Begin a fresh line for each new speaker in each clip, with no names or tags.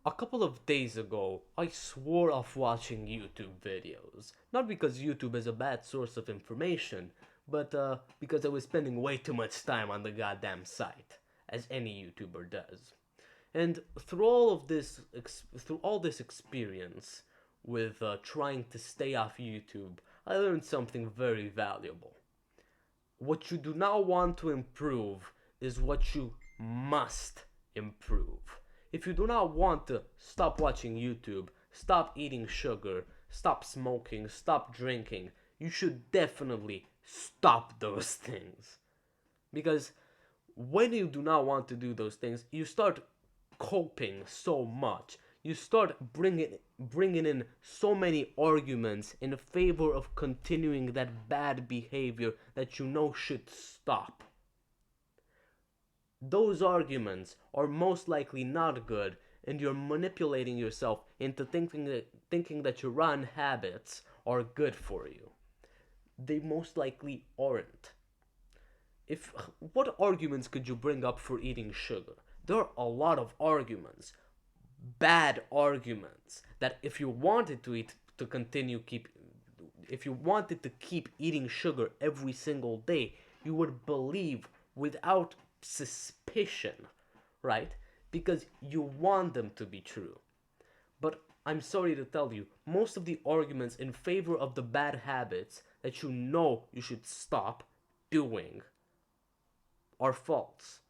A couple of days ago, I swore off watching YouTube videos. Not because YouTube is a bad source of information, but because I was spending way too much time on the goddamn site, as any YouTuber does. And through all this experience with trying to stay off YouTube, I learned something very valuable. What you do not want to improve is what you must improve. If you do not want to stop watching YouTube, stop eating sugar, stop smoking, stop drinking, you should definitely stop those things. Because when you do not want to do those things, you start coping so much. You start bringing in so many arguments in favor of continuing that bad behavior that you know should stop. Those arguments are most likely not good, and you're manipulating yourself into thinking that your run habits are good for you. They most likely aren't. If What arguments could you bring up for eating sugar? There are a lot of arguments, bad arguments, that if you wanted to keep eating sugar every single day, you would believe without suspicion, right? Because you want them to be true. But I'm sorry to tell you, most of the arguments in favor of the bad habits that you know you should stop doing are false.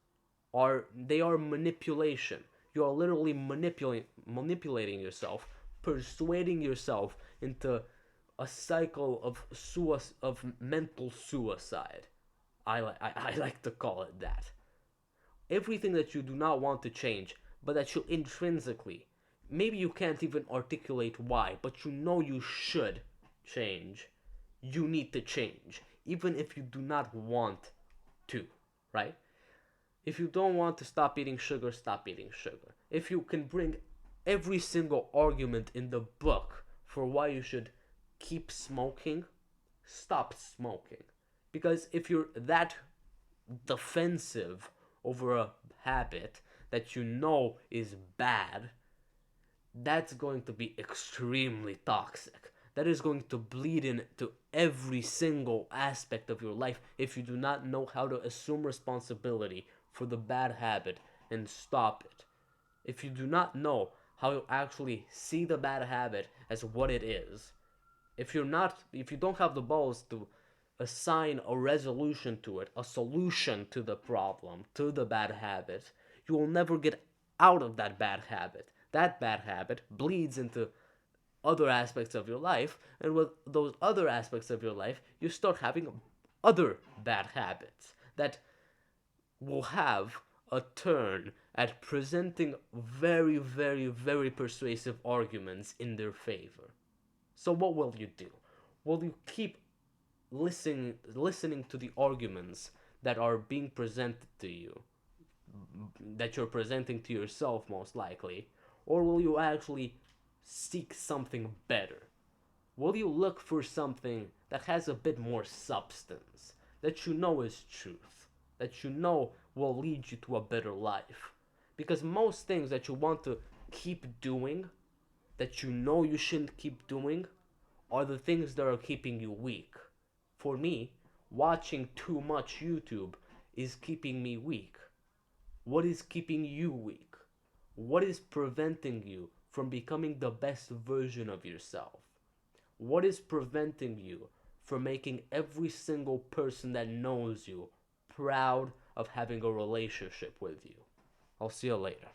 They are manipulation. You are literally manipulating yourself, persuading yourself into a cycle of mental suicide. I like to call it that. Everything that you do not want to change, but that you intrinsically, maybe you can't even articulate why, but you know you should change. You need to change, even if you do not want to, right? If you don't want to stop eating sugar, stop eating sugar. If you can bring every single argument in the book for why you should keep smoking, stop smoking. Because if you're that defensive over a habit that you know is bad, that's going to be extremely toxic. That is going to bleed into every single aspect of your life if you do not know how to assume responsibility for the bad habit and stop it. If you do not know how to actually see the bad habit as what it is, if you don't have the balls to assign a resolution to it, a solution to the problem, to the bad habit, you will never get out of that bad habit. That bad habit bleeds into other aspects of your life, and with those other aspects of your life, you start having other bad habits that will have a turn at presenting very, very, very persuasive arguments in their favor. So what will you do? Will you keep listening to the arguments that are being presented to you, that you're presenting to yourself most likely, or will you actually seek something better? Will you look for something that has a bit more substance, that you know is truth, that you know will lead you to a better life? Because most things that you want to keep doing, that you know you shouldn't keep doing, are the things that are keeping you weak. For me, watching too much YouTube is keeping me weak. What is keeping you weak? What is preventing you from becoming the best version of yourself? What is preventing you from making every single person that knows you proud of having a relationship with you? I'll see you later.